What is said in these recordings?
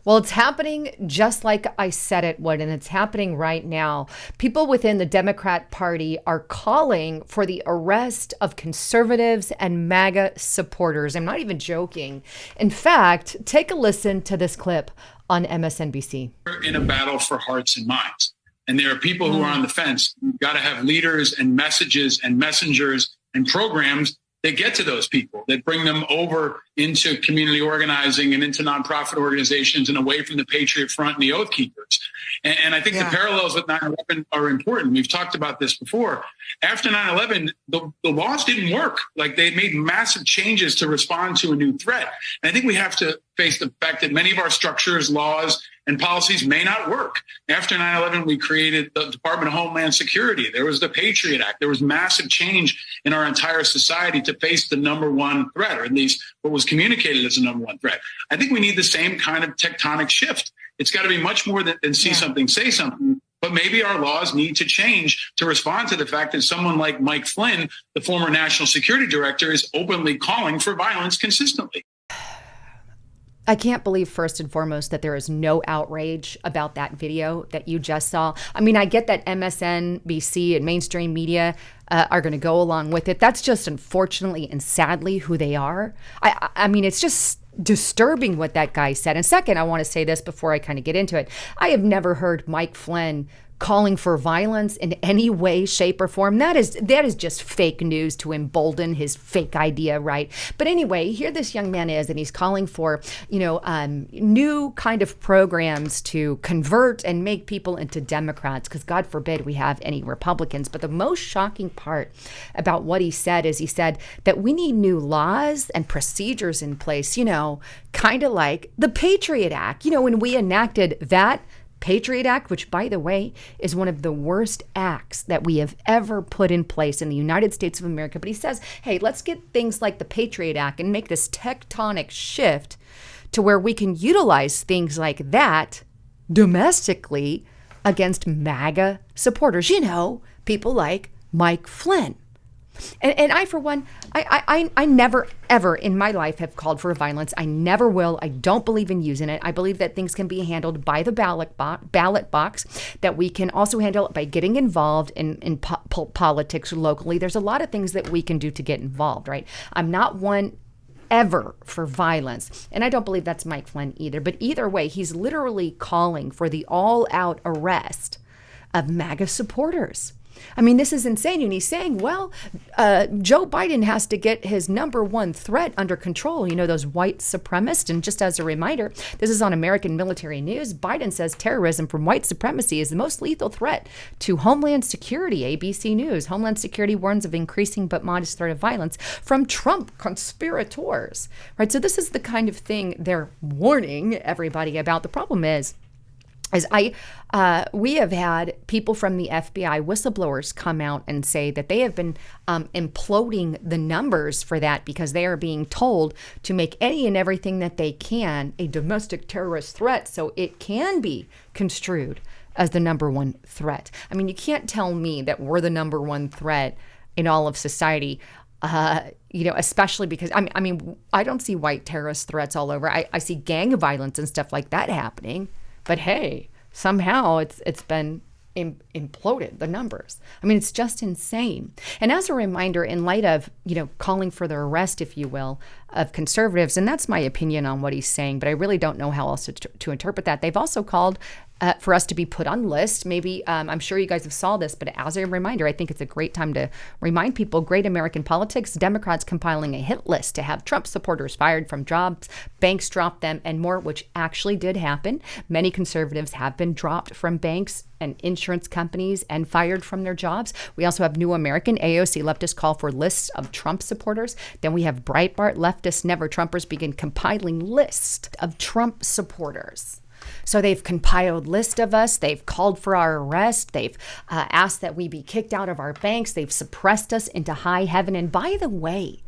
Well, it's happening just like I said it would, and it's happening right now. People within the Democrat Party are calling for the arrest of conservatives and MAGA supporters. I'm not even joking. In fact, take a listen to this clip on MSNBC. We're in a battle for hearts and minds. And there are people who are on the fence. You've got to have leaders and messages and messengers and programs that get to those people, that bring them over into community organizing and into nonprofit organizations and away from the Patriot Front and the Oath Keepers. And I think the parallels with 9/11 are important. We've talked about this before. After 9/11, the laws didn't work. Like, they made massive changes to respond to a new threat. And I think we have to face the fact that many of our structures, laws, and policies may not work. After 9/11, we created the Department of Homeland Security. There was the Patriot Act. There was massive change in our entire society to face the number one threat, or at least what was communicated as the number one threat. I think we need the same kind of tectonic shift. It's got to be much more than see something, say something. But maybe our laws need to change to respond to the fact that someone like Mike Flynn, the former national security director, is openly calling for violence consistently. I can't believe, first and foremost, that there is no outrage about that video that you just saw. I mean, I get that MSNBC and mainstream media are going to go along with it. That's just unfortunately and sadly who they are. I mean, it's just disturbing what that guy said. And second, I want to say this before I kind of get into it. I have never heard Mike Flynn calling for violence in any way, shape, or form. That is just fake news to embolden his fake idea, right? But anyway, here this young man is, and he's calling for, new kind of programs to convert and make people into Democrats, because God forbid we have any Republicans. But the most shocking part about what he said is he said that we need new laws and procedures in place, kind of like the Patriot Act. When we enacted that Patriot Act, which, by the way, is one of the worst acts that we have ever put in place in the United States of America. But he says, hey, let's get things like the Patriot Act and make this tectonic shift to where we can utilize things like that domestically against MAGA supporters. People like Mike Flynn. And I, for one, I never, ever in my life have called for violence. I never will. I don't believe in using it. I believe that things can be handled by the ballot box, that we can also handle it by getting involved in politics locally. There's a lot of things that we can do to get involved, right? I'm not one ever for violence. And I don't believe that's Mike Flynn either. But either way, he's literally calling for the all-out arrest of MAGA supporters. I mean, this is insane. And he's saying, Joe Biden has to get his number one threat under control, those white supremacists. And just as a reminder, this is on American Military News. Biden says terrorism from white supremacy is the most lethal threat to Homeland Security. ABC News. Homeland Security warns of increasing but modest threat of violence from Trump conspirators. Right. So this is the kind of thing they're warning everybody about. The problem is we have had people from the FBI, whistleblowers, come out and say that they have been imploding the numbers for that because they are being told to make any and everything that they can a domestic terrorist threat so it can be construed as the number one threat. I mean, you can't tell me that we're the number one threat in all of society. Especially because, I mean, I don't see white terrorist threats all over. I see gang violence and stuff like that happening. But hey, somehow it's been imploded, the numbers. I mean, it's just insane. And as a reminder, in light of, calling for the arrest, if you will, of conservatives, and that's my opinion on what he's saying, but I really don't know how else to interpret that. They've also called for us to be put on lists. Maybe, I'm sure you guys have saw this, but as a reminder, I think it's a great time to remind people, Great American Politics, Democrats compiling a hit list to have Trump supporters fired from jobs, banks dropped them, and more, which actually did happen. Many conservatives have been dropped from banks and insurance companies and fired from their jobs. We also have New American, AOC leftists call for lists of Trump supporters. Then we have Breitbart, leftists never Trumpers begin compiling lists of Trump supporters. So they've compiled list of us. They've called for our arrest. They've asked that we be kicked out of our banks. They've suppressed us into high heaven. And by the way,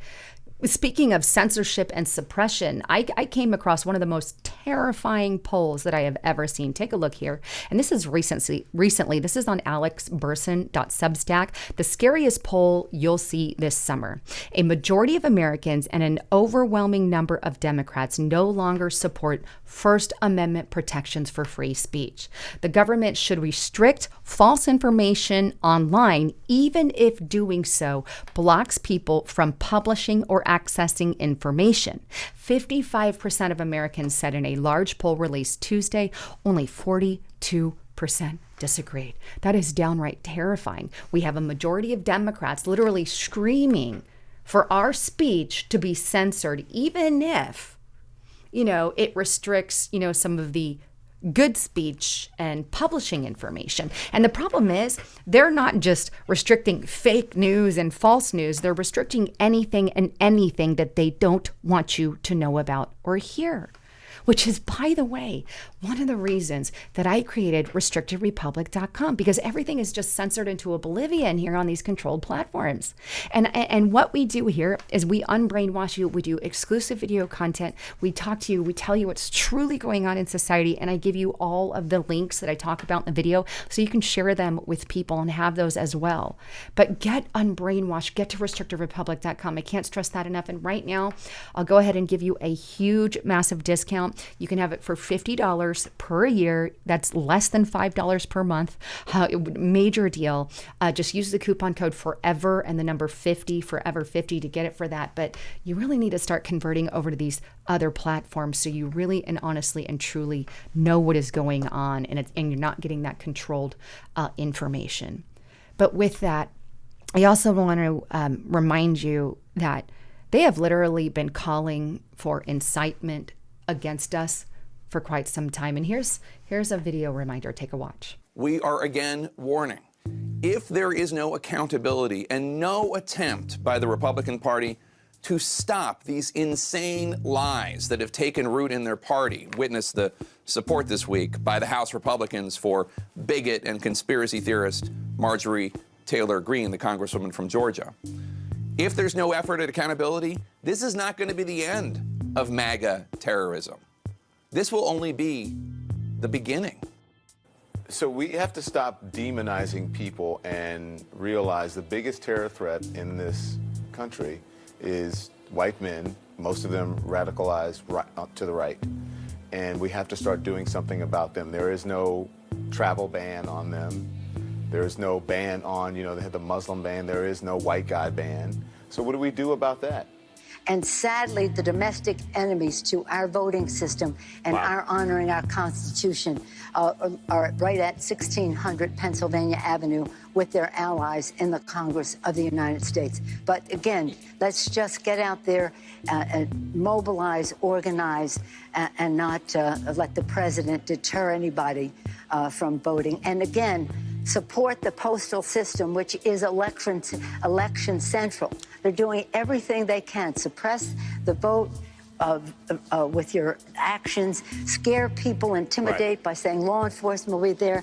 Speaking of censorship and suppression, I came across one of the most terrifying polls that I have ever seen. Take a look here. And this is recently. This is on alexberson.substack. The scariest poll you'll see this summer. A majority of Americans and an overwhelming number of Democrats no longer support First Amendment protections for free speech. The government should restrict false information online, even if doing so blocks people from publishing or accessing information. 55% of Americans said in a large poll released Tuesday, only 42% disagreed. That is downright terrifying. We have a majority of Democrats literally screaming for our speech to be censored, even if, it restricts, some of the good speech and publishing information. And the problem is they're not just restricting fake news and false news. They're restricting anything and anything that they don't want you to know about or hear, which is, by the way, one of the reasons that I created RestrictedRepublic.com, because everything is just censored into oblivion here on these controlled platforms. And what we do here is we unbrainwash you. We do exclusive video content. We talk to you. We tell you what's truly going on in society. And I give you all of the links that I talk about in the video so you can share them with people and have those as well. But get unbrainwashed. Get to RestrictedRepublic.com. I can't stress that enough. And right now, I'll go ahead and give you a huge, massive discount. You can have it for $50 per year. That's less than $5 per month. Major deal. Just use the coupon code FOREVER and the number 50, FOREVER50 to get it for that. But you really need to start converting over to these other platforms so you really and honestly and truly know what is going on, and you're not getting that controlled information. But with that, I also want to remind you that they have literally been calling for incitement against us for quite some time. And here's a video reminder. Take a watch. We are again warning. If there is no accountability and no attempt by the Republican Party to stop these insane lies that have taken root in their party, witness the support this week by the House Republicans for bigot and conspiracy theorist Marjorie Taylor Greene, the Congresswoman from Georgia. If there's no effort at accountability, this is not going to be the end of MAGA terrorism. This will only be the beginning. So we have to stop demonizing people and realize the biggest terror threat in this country is white men, most of them radicalized to the right. And we have to start doing something about them. There is no travel ban on them. There is no ban on, they had the Muslim ban. There is no white guy ban. So what do we do about that? And sadly, the domestic enemies to our voting system and our honoring our Constitution are right at 1600 Pennsylvania Avenue with their allies in the Congress of the United States. But again, let's just get out there and mobilize, organize, and not let the president deter anybody from voting. And again, support the postal system, which is election central. They're doing everything they can. Suppress the vote with your actions, scare people, intimidate by saying law enforcement will be there,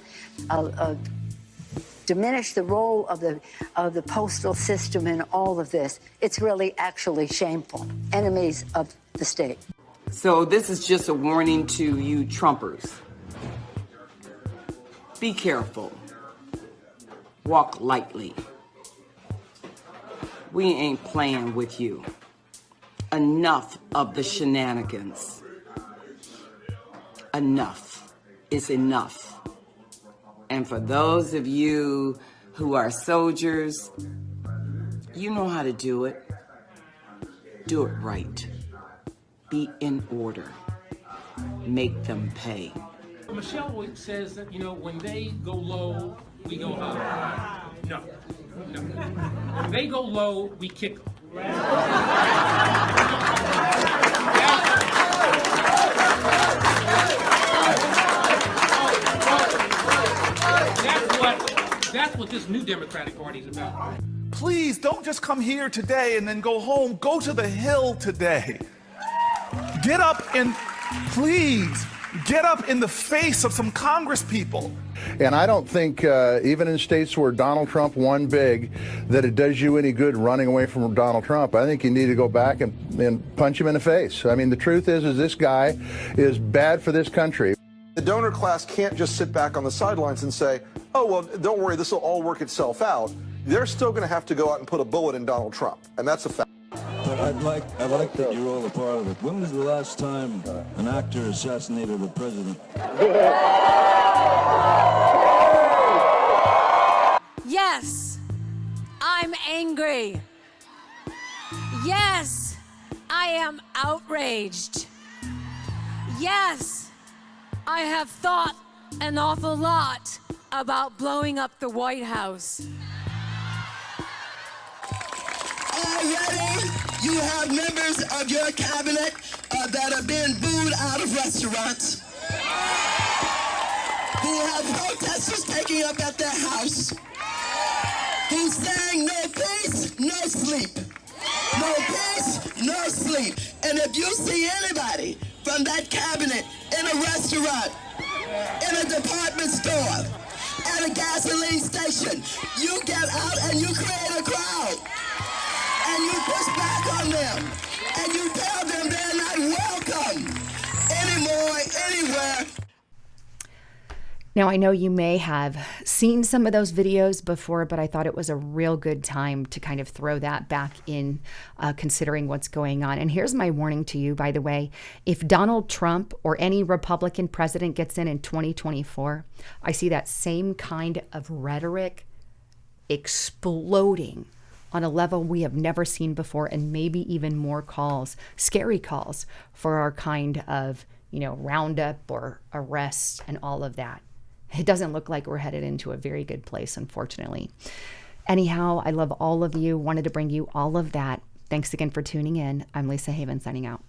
diminish the role of the postal system in all of this. It's really actually shameful. Enemies of the state. So this is just a warning to you Trumpers. Be careful. Walk lightly. We ain't playing with you. Enough of the shenanigans. Enough is enough. And for those of you who are soldiers, you know how to do it. Do it right. Be in order. Make them pay. Michelle says that, when they go low, we go high. No. When they go low, we kick them. That's what this new Democratic Party is about. Please don't just come here today and then go home. Go to the Hill today. Get up and please get up in the face of some Congress people. And I don't think, even in states where Donald Trump won big, that it does you any good running away from Donald Trump. I think you need to go back and punch him in the face. I mean, the truth is this guy is bad for this country. The donor class can't just sit back on the sidelines and say, oh, well, don't worry, this will all work itself out. They're still going to have to go out and put a bullet in Donald Trump, and that's a fact. But I'd like that you're all a part of it. When was the last time an actor assassinated a president? Yes, I'm angry. Yes, I am outraged. Yes, I have thought an awful lot about blowing up the White House. Already, you have members of your cabinet that have been booed out of restaurants, who have protesters taking up at their house, who's saying no peace, no sleep. No peace, no sleep. And if you see anybody from that cabinet in a restaurant, in a department store, at a gasoline station, you get out and you create a crowd. And you push back on them. And you tell them they're not welcome anymore, anywhere. Now, I know you may have seen some of those videos before, but I thought it was a real good time to kind of throw that back in, considering what's going on. And here's my warning to you, by the way. If Donald Trump or any Republican president gets in 2024, I see that same kind of rhetoric exploding on a level we have never seen before, and maybe even more calls, scary calls, for our kind of, roundup or arrest and all of that. It doesn't look like we're headed into a very good place, unfortunately. Anyhow, I love all of you. Wanted to bring you all of that. Thanks again for tuning in. I'm Lisa Haven, signing out.